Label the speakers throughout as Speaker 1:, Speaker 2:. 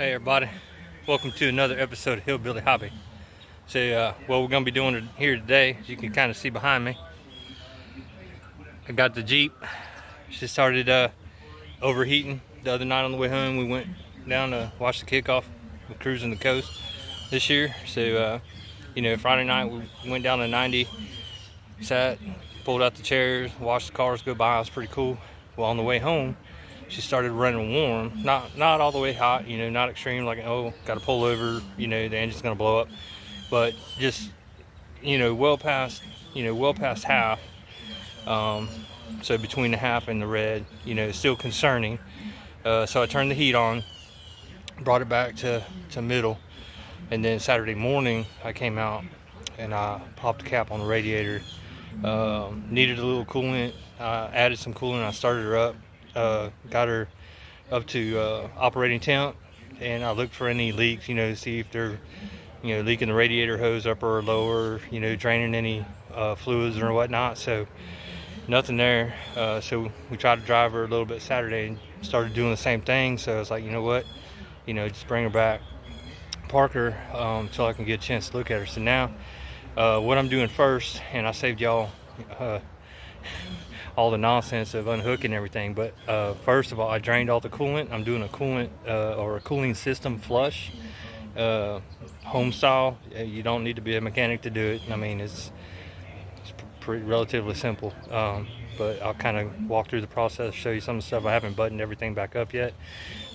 Speaker 1: Hey everybody, welcome to another episode of Hillbilly Hobby. So what we're going to be doing here today, as you can kind of see behind me, I got the Jeep. She started overheating the other night on the way home. We went down to watch the kickoff. We're cruising the coast this year. So Friday night we went down to 90, sat, pulled out the chairs, watched the cars go by. It was pretty cool. Well, on the way home, she started running warm, not all the way hot, not extreme, like, oh, got to pull over, the engine's gonna blow up, but just, well past half. So between the half and the red, still concerning. So I turned the heat on, brought it back to middle, and then Saturday morning I came out and I popped the cap on the radiator. Needed a little coolant. Added some coolant. I started her up. Got her up to operating temp, and I looked for any leaks, to see if they're leaking the radiator hose upper or lower, draining any fluids or whatnot. So nothing there. So we tried to drive her a little bit Saturday and started doing the same thing. So I was like, you know what, just bring her back, park her until I can get a chance to look at her. So now what I'm doing first, and I saved y'all all the nonsense of unhooking everything, but first of all, I drained all the coolant. I'm doing a coolant or a cooling system flush, home style. You don't need to be a mechanic to do it. I mean, it's pretty relatively simple, but I'll kind of walk through the process, show you some of the stuff. I haven't buttoned everything back up yet,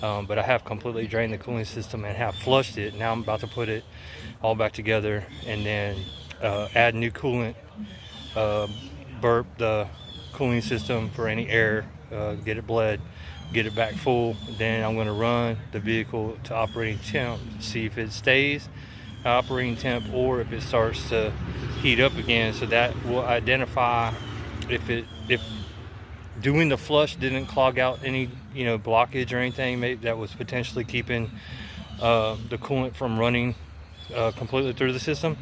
Speaker 1: but I have completely drained the cooling system and have flushed it. Now I'm about to put it all back together and then add new coolant, burp the cooling system for any air, get it bled, get it back full. Then I'm going to run the vehicle to operating temp, see if it stays operating temp or if it starts to heat up again. So that will identify if doing the flush didn't clog out any blockage or anything, maybe that was potentially keeping the coolant from running completely through the system.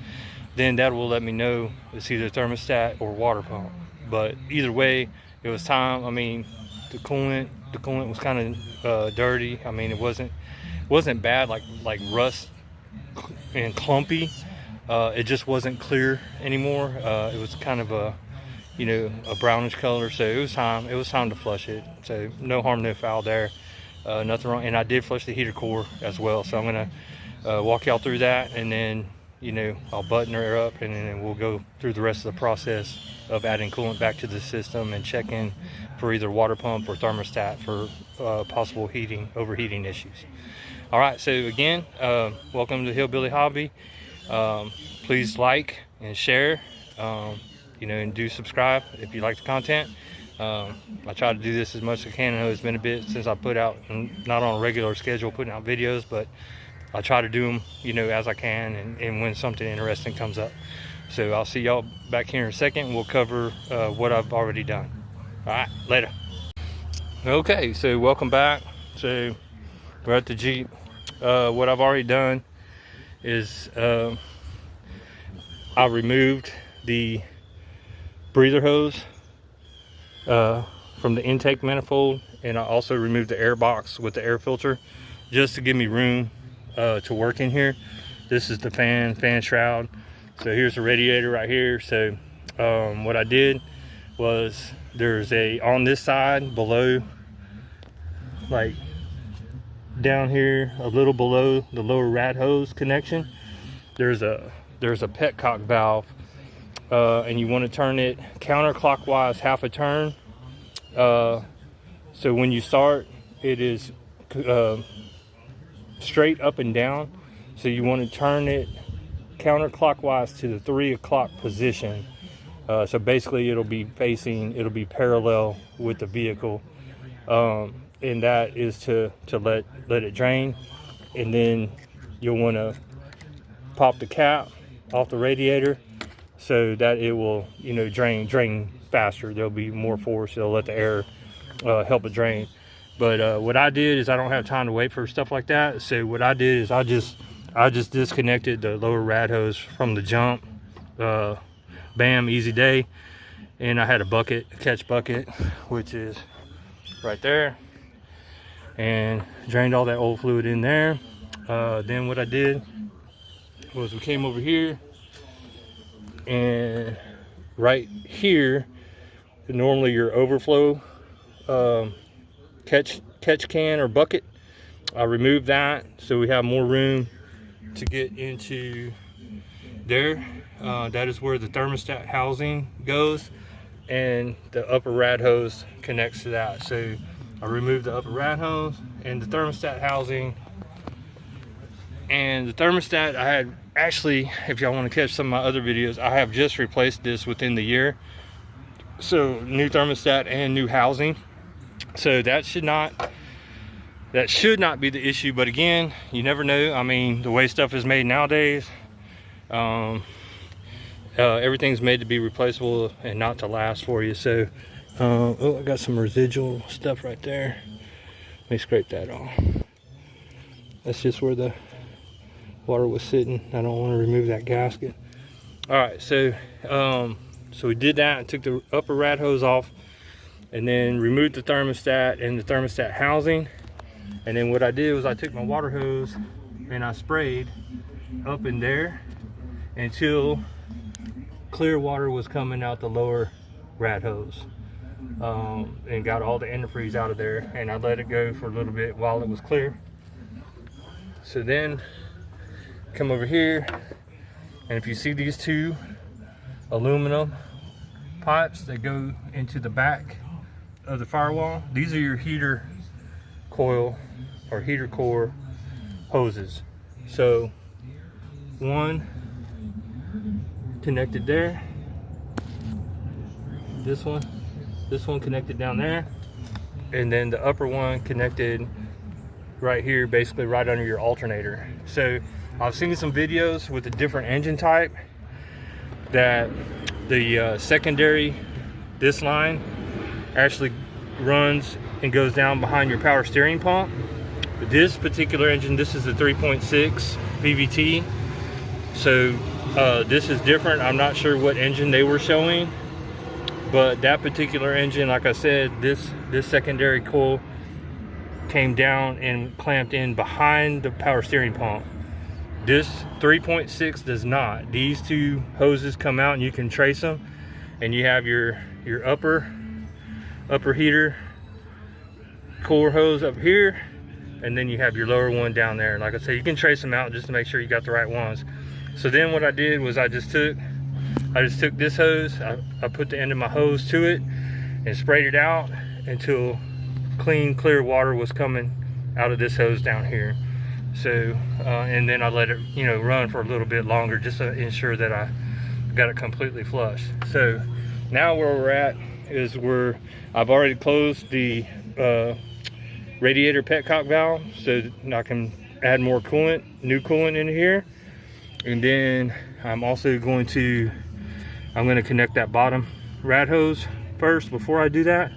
Speaker 1: Then that will let me know it's either thermostat or water pump. But either way, it was time. I mean, the coolant was kind of dirty. I mean, it wasn't bad like rust and clumpy. It just wasn't clear anymore. It was kind of a brownish color. So it was time to flush it. So no harm, no foul there. Nothing wrong. And I did flush the heater core as well. So I'm gonna walk y'all through that, and then I'll button her up, and then we'll go through the rest of the process of adding coolant back to the system and checking for either water pump or thermostat for possible overheating issues. All right, so again, welcome to Hillbilly Hobby. Please like and share, and do subscribe if you like the content. I try to do this as much as I can. I know it's been a bit since I put out, not on a regular schedule, putting out videos, but I try to do them, as I can, and when something interesting comes up. So I'll see y'all back here in a second. We'll cover what I've already done. All right, later. Okay, so welcome back. So we're at the Jeep. What I've already done is I removed the breather hose from the intake manifold, and I also removed the air box with the air filter just to give me room to work in here. This is the fan shroud. So here's the radiator right here. So what I did was there's on this side below, like down here a little below the lower rat hose connection, there's a petcock valve, and you want to turn it counterclockwise half a turn. So when you start, it is straight up and down, so you want to turn it counterclockwise to the 3 o'clock position. So basically it'll be parallel with the vehicle, and that is to let it drain. And then you'll want to pop the cap off the radiator so that it will drain faster. There'll be more force. It'll let the air help it drain. But what I did is, I don't have time to wait for stuff like that. So what I did is I just disconnected the lower rad hose from the jump. Bam, easy day. And I had a catch bucket, which is right there, and drained all that old fluid in there. Then what I did was we came over here, and right here, normally your overflow catch can or bucket, I removed that so we have more room to get into there. That is where the thermostat housing goes, and the upper rad hose connects to that. So I removed the upper rad hose and the thermostat housing. And the thermostat, I had actually, if y'all want to catch some of my other videos, I have just replaced this within the year. So new thermostat and new housing. So that should not be the issue. But again, you never know. I mean, the way stuff is made nowadays, everything's made to be replaceable and not to last for you. So oh, I got some residual stuff right there. Let me scrape that off. That's just where the water was sitting. I don't want to remove that gasket. All right, so so we did that and took the upper rad hose off, and then removed the thermostat and the thermostat housing. And then what I did was I took my water hose and I sprayed up in there until clear water was coming out the lower rad hose, and got all the antifreeze out of there. And I let it go for a little bit while it was clear. So then come over here, and if you see these two aluminum pipes that go into the back of the firewall, these are your heater coil or heater core hoses. So one connected there, this one connected down there, and then the upper one connected right here, basically right under your alternator. So I've seen some videos with a different engine type that the secondary, this line actually runs and goes down behind your power steering pump. But this particular engine, this is a 3.6 VVT. So this is different. I'm not sure what engine they were showing, but that particular engine, like I said, this secondary coil came down and clamped in behind the power steering pump. This 3.6 does not. These two hoses come out and you can trace them, and you have your upper heater core hose up here, and then you have your lower one down there. Like I said, you can trace them out just to make sure you got the right ones. So then what I did was I just took this hose, I put the end of my hose to it and sprayed it out until clean, clear water was coming out of this hose down here. So and then I let it, you know, run for a little bit longer just to ensure that I got it completely flush. So now where we're at is where I've already closed the radiator petcock valve, so I can add more coolant, new coolant in here. And then I'm also going to connect that bottom rad hose first before I do that.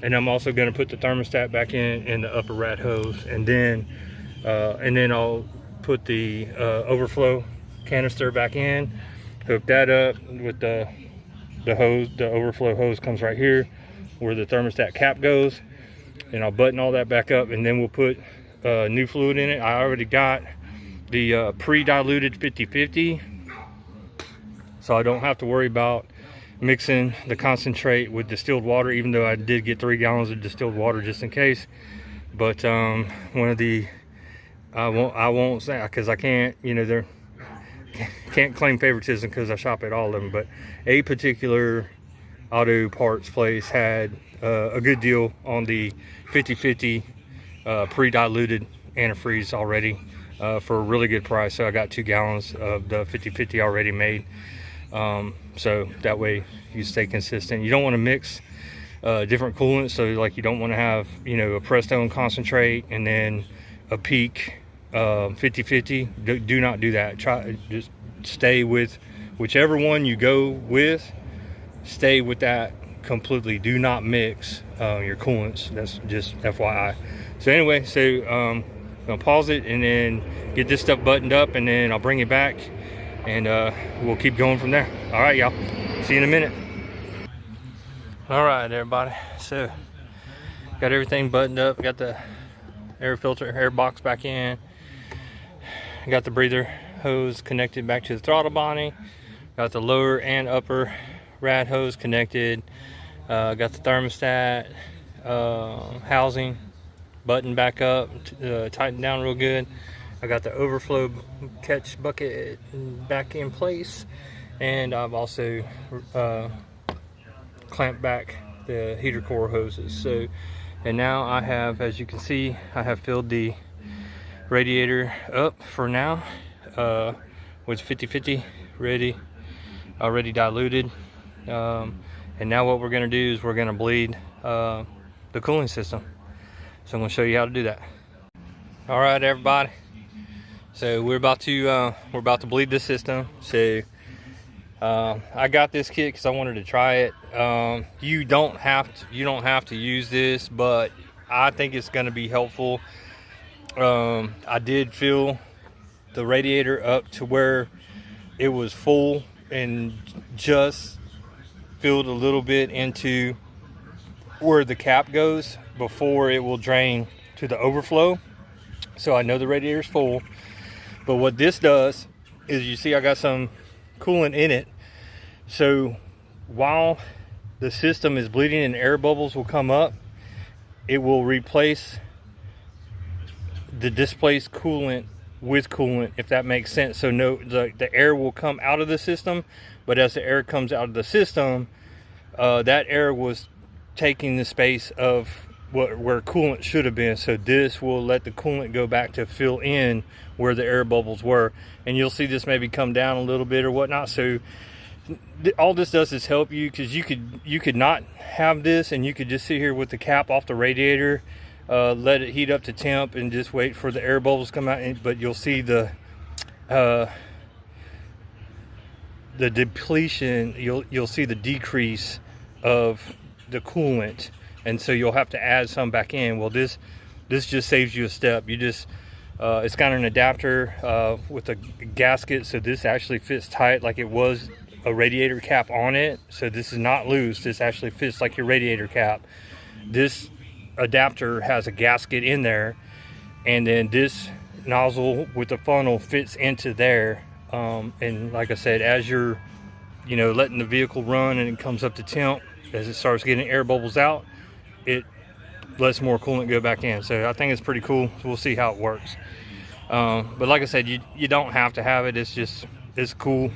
Speaker 1: And I'm also going to put the thermostat back in the upper rad hose, and then I'll put the overflow canister back in, hook that up with the hose. The overflow hose comes right here where the thermostat cap goes, and I'll button all that back up, and then we'll put new fluid in it. I already got the pre-diluted 50/50, so I don't have to worry about mixing the concentrate with distilled water, even though I did get 3 gallons of distilled water just in case. But one of the, I won't say, because I can't, you know, can't claim favoritism because I shop at all of them, but a particular auto parts place had a good deal on the 50/50 pre-diluted antifreeze already for a really good price. So I got 2 gallons of the 50/50 already made. So that way you stay consistent. You don't want to mix different coolants, so like you don't want to have, you know, a Prestone concentrate and then a Peak 50/50. Do not do that. Just stay with whichever one you go with. Stay with that completely. Do not mix your coolants. That's just FYI. So anyway, so I'm gonna pause it and then get this stuff buttoned up, and then I'll bring it back, and we'll keep going from there. All right, y'all, see you in a minute. All right, everybody, so got everything buttoned up, got the air filter, air box back in, got the breather hose connected back to the throttle body. Got the lower and upper rad hose connected. Got the thermostat housing button back up, tightened down real good. I got the overflow catch bucket back in place, and I've also clamped back the heater core hoses. So, and now I have, as you can see, I have filled the radiator up for now with 50-50 already diluted. And now what we're going to do is we're going to bleed the cooling system. So I'm going to show you how to do that. All right, everybody. So we're about to bleed the system. So I got this kit because I wanted to try it. You don't have to use this, but I think it's going to be helpful. I did fill the radiator up to where it was full and just filled a little bit into where the cap goes before it will drain to the overflow. So I know the radiator's full. But what this does is, you see I got some coolant in it. So while the system is bleeding and air bubbles will come up, it will replace the displaced coolant with coolant, if that makes sense. So no, the air will come out of the system, but as the air comes out of the system, that air was taking the space of where coolant should have been. So this will let the coolant go back to fill in where the air bubbles were, and you'll see this maybe come down a little bit or whatnot. So all this does is help you, because you could not have this and you could just sit here with the cap off the radiator, let it heat up to temp and just wait for the air bubbles to come out. But you'll see the depletion, you'll see the decrease of the coolant, and so you'll have to add some back in. Well, this just saves you a step. You just it's got an adapter with a gasket, so this actually fits tight like it was a radiator cap on it. So this is not loose, this actually fits like your radiator cap. This adapter has a gasket in there, and then this nozzle with the funnel fits into there. And like I said, as you're letting the vehicle run and it comes up to temp, as it starts getting air bubbles out, it lets more coolant go back in. So I think it's pretty cool. We'll see how it works. But like I said, you don't have to have it. It's cool.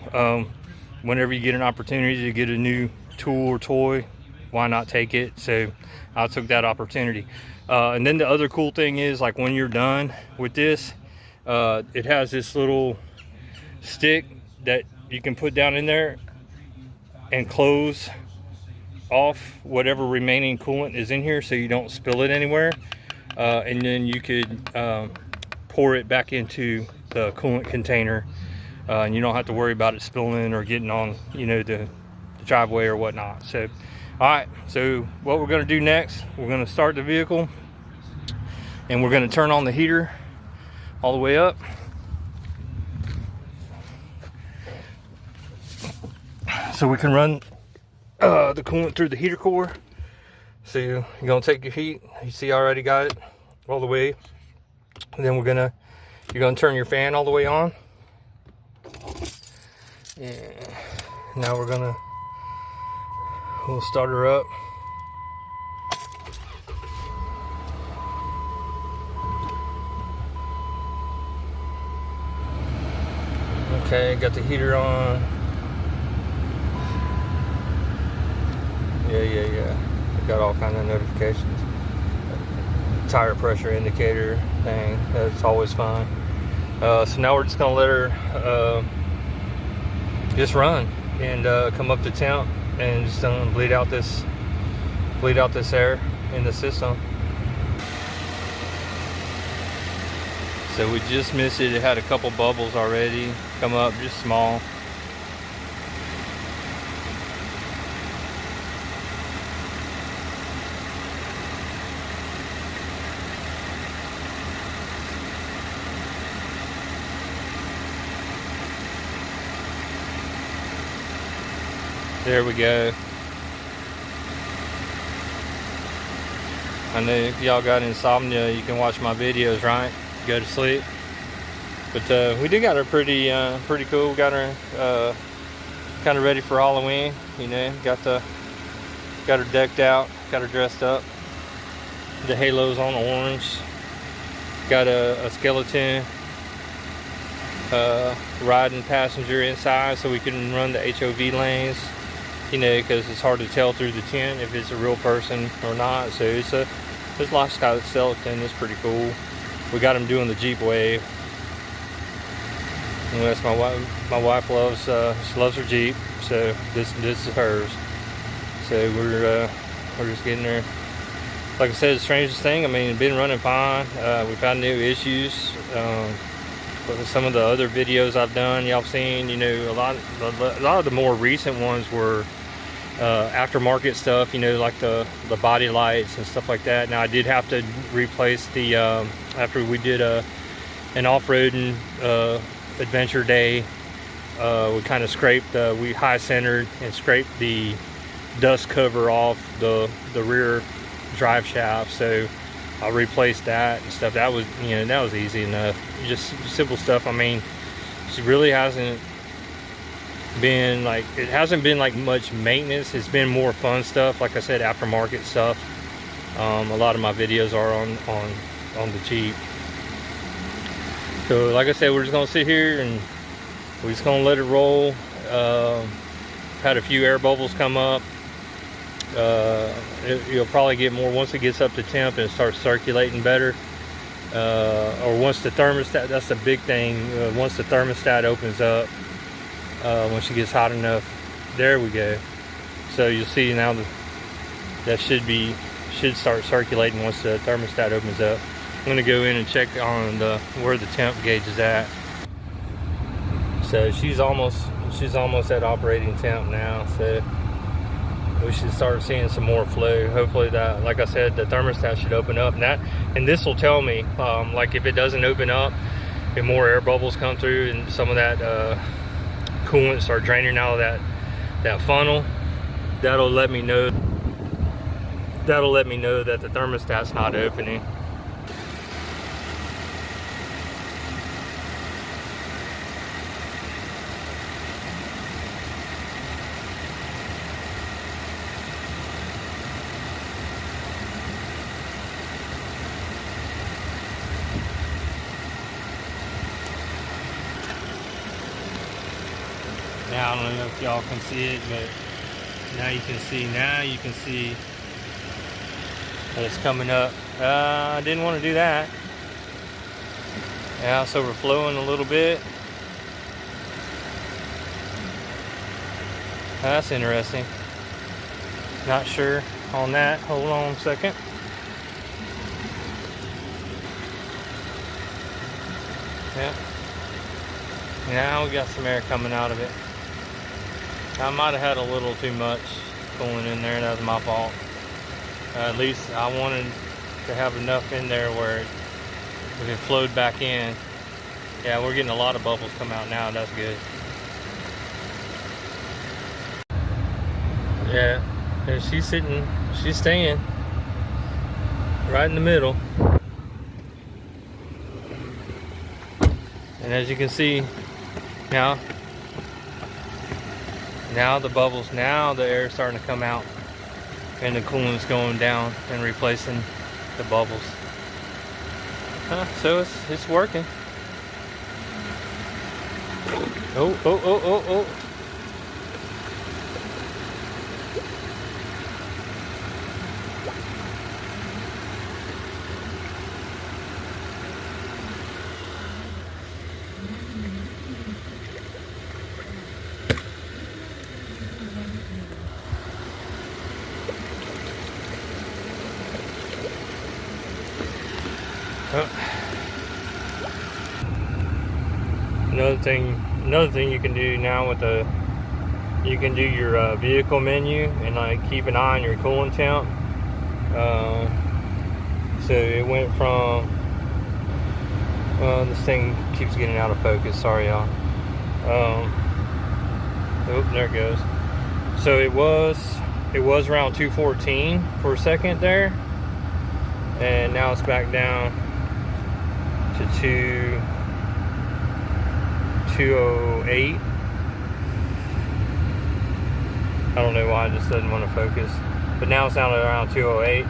Speaker 1: Whenever you get an opportunity to get a new tool or toy, why not take it? So I took that opportunity. And then the other cool thing is, like, when you're done with this, it has this little stick that you can put down in there and close off whatever remaining coolant is in here so you don't spill it anywhere. And then you could pour it back into the coolant container, and you don't have to worry about it spilling or getting on the driveway or whatnot. So all right, so what we're going to do next, we're going to start the vehicle and we're going to turn on the heater all the way up. So we can run the coolant through the heater core. So you're gonna take your heat. You see, I already got it all the way. And then you're gonna turn your fan all the way on. And now we'll start her up. Okay, got the heater on. Yeah. I got all kinds of notifications. Tire pressure indicator thing. That's always fun. So now we're just gonna let her just run and come up to temp and just bleed out this air in the system. So we just missed it. It had a couple bubbles already come up, just small. There we go. I know if y'all got insomnia, you can watch my videos, right? Go to sleep. But we did got her pretty cool. Got her kind of ready for Halloween. You know, got her decked out, got her dressed up. The halo's on orange. Got a skeleton riding passenger inside, so we can run the HOV lanes. You know, because it's hard to tell through the tent if it's a real person or not. So it's this lifestyle skeleton is pretty cool. We got him doing the Jeep wave. And that's my wife. My wife loves she loves her Jeep, so this is hers. So we're just getting her. Like I said, the strangest thing. I mean, it's been running fine. We found new issues. But some of the other videos I've done, y'all seen. You know, a lot of the more recent ones were aftermarket stuff. You know, like the body lights and stuff like that. Now I did have to replace the after we did an off-roading adventure day. We kind of scraped, we high centered and scraped the dust cover off the rear drive shaft, so I replaced that and stuff. That was, you know, that was easy enough. Just simple stuff. I mean, it really hasn't been like, it hasn't been like much maintenance. It's been more fun stuff, like I said, aftermarket stuff. A lot of my videos are on the Jeep. So like I said, we're just gonna sit here and we're just gonna let it roll. Had a few air bubbles come up. You'll probably get more once it gets up to temp and it starts circulating better. Or once the thermostat, that's the big thing. Once the thermostat opens up, when she gets hot enough, there we go. So you'll see now that should start circulating once the thermostat opens up. I'm gonna go in and check on where the temp gauge is at. So she's almost at operating temp now. So we should start seeing some more flow. Hopefully that, like I said, the thermostat should open up, and this will tell me, like if it doesn't open up, if more air bubbles come through and some of that coolant start draining out of that funnel, that'll let me know that the thermostat's not opening. Now, I don't know if y'all can see it, but now you can see that it's coming up. I didn't want to do that. Yeah, so we're flowing a little bit. That's interesting. Not sure on that. Hold on a second. Yeah. Now we got some air coming out of it. I might have had a little too much coolant in there. That was my fault. At least I wanted to have enough in there where if it flowed back in. Yeah, we're getting a lot of bubbles come out now. That's good. Yeah, and she's staying right in the middle. And as you can see, now the bubbles, now the air is starting to come out and the coolant's going down and replacing the bubbles. So it's working. Oh. Another thing you can do now with you can do your vehicle menu and like keep an eye on your coolant temp. So it went from, this thing keeps getting out of focus, sorry y'all. Oh, there it goes. So it was around 214 for a second there, and now it's back down to 208. I don't know why it just doesn't want to focus, but now it's down at around 208.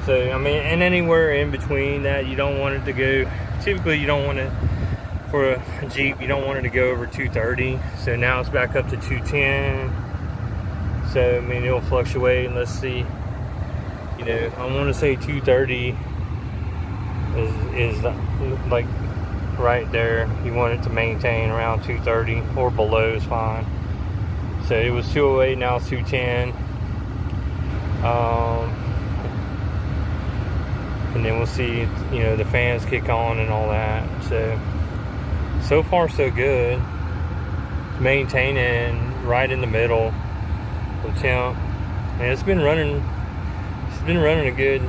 Speaker 1: So I mean, and anywhere in between that, you don't want it to go, typically you don't want it, for a Jeep, you don't want it to go over 230. So now it's back up to 210. So I mean, it'll fluctuate, and let's see, you know, I want to say 230 is like right there. You want it to maintain around 230 or below is fine. So it was 208, now it's 210. And then we'll see, you know, the fans kick on and all that. So far so good. Maintaining right in the middle of temp, and it's been running a good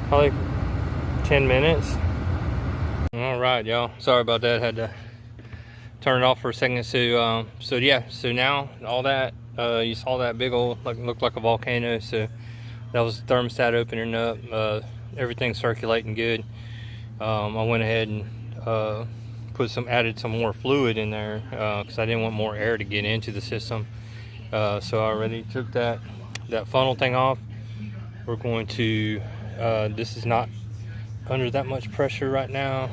Speaker 1: probably 10 minutes. All right, y'all, sorry about that, had to turn it off for a second. So yeah, so now all that you saw that big old, looked like a volcano, so that was the thermostat opening up. Everything's circulating good. I went ahead and added some more fluid in there because I didn't want more air to get into the system. So I already took that funnel thing off. We're going to this is not under that much pressure right now.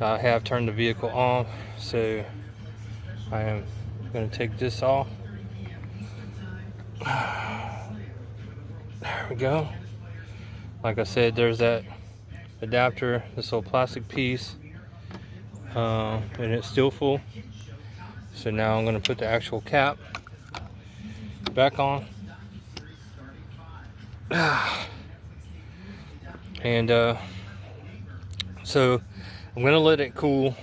Speaker 1: I have turned the vehicle off, so I am going to take this off. There we go. Like I said, there's that adapter, this little plastic piece, and it's still full. So now I'm going to put the actual cap back on. And so I'm going to let it cool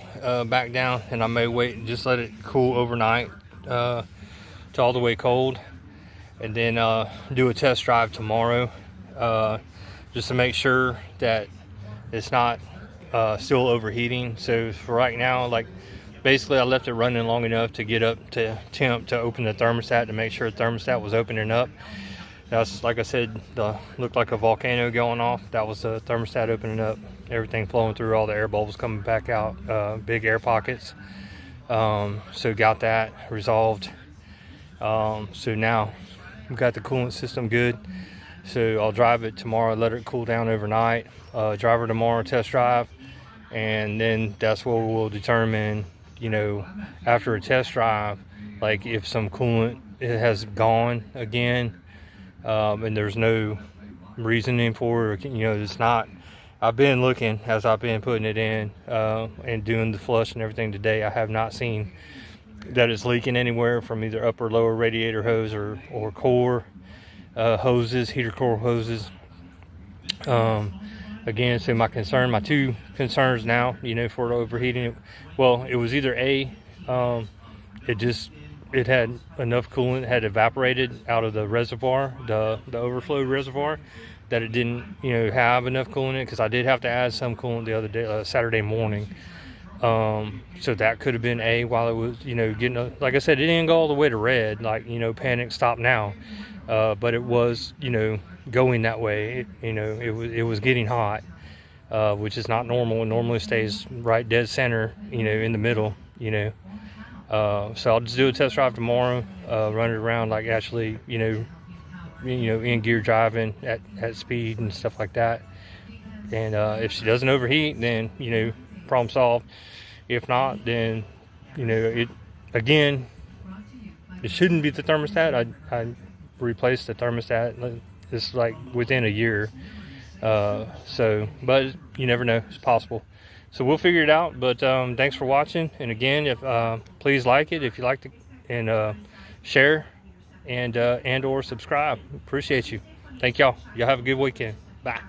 Speaker 1: back down, and I may wait and just let it cool overnight to all the way cold, and then do a test drive tomorrow just to make sure that it's not still overheating. So for right now, like, basically I left it running long enough to get up to temp to open the thermostat to make sure the thermostat was opening up. That's, like I said, looked like a volcano going off. That was the thermostat opening up, everything flowing through, all the air bubbles coming back out, big air pockets. So got that resolved. So now we've got the coolant system good. So I'll drive it tomorrow, let it cool down overnight, drive her tomorrow, test drive, and then that's what we'll determine, you know, after a test drive, like if some coolant has gone again, and there's no reasoning for it, or, you know, it's not. I've been looking as I've been putting it in and doing the flush and everything today. I have not seen that it's leaking anywhere from either upper or lower radiator hose or core hoses, heater core hoses. Again, so my two concerns now, you know, for overheating, well, it was either it had enough coolant, had evaporated out of the reservoir, the overflow reservoir, that it didn't, you know, have enough coolant in it, because I did have to add some coolant the other day, Saturday morning. So that could have been while it was, you know, like I said, it didn't go all the way to red, like, you know, panic, stop now. But it was, you know, going that way. It was getting hot, which is not normal. It normally stays right dead center, you know, in the middle, you know. So I'll just do a test drive tomorrow, run it around, like, actually, you know, in gear driving at speed and stuff like that. And if she doesn't overheat, then, you know, problem solved. If not, then, you know, it shouldn't be the thermostat. I replaced the thermostat. It's like within a year. So, but you never know, it's possible. So we'll figure it out. But thanks for watching. And again, if please like it if you liked it, and share and or subscribe. Appreciate you. Thank y'all. Y'all have a good weekend. Bye.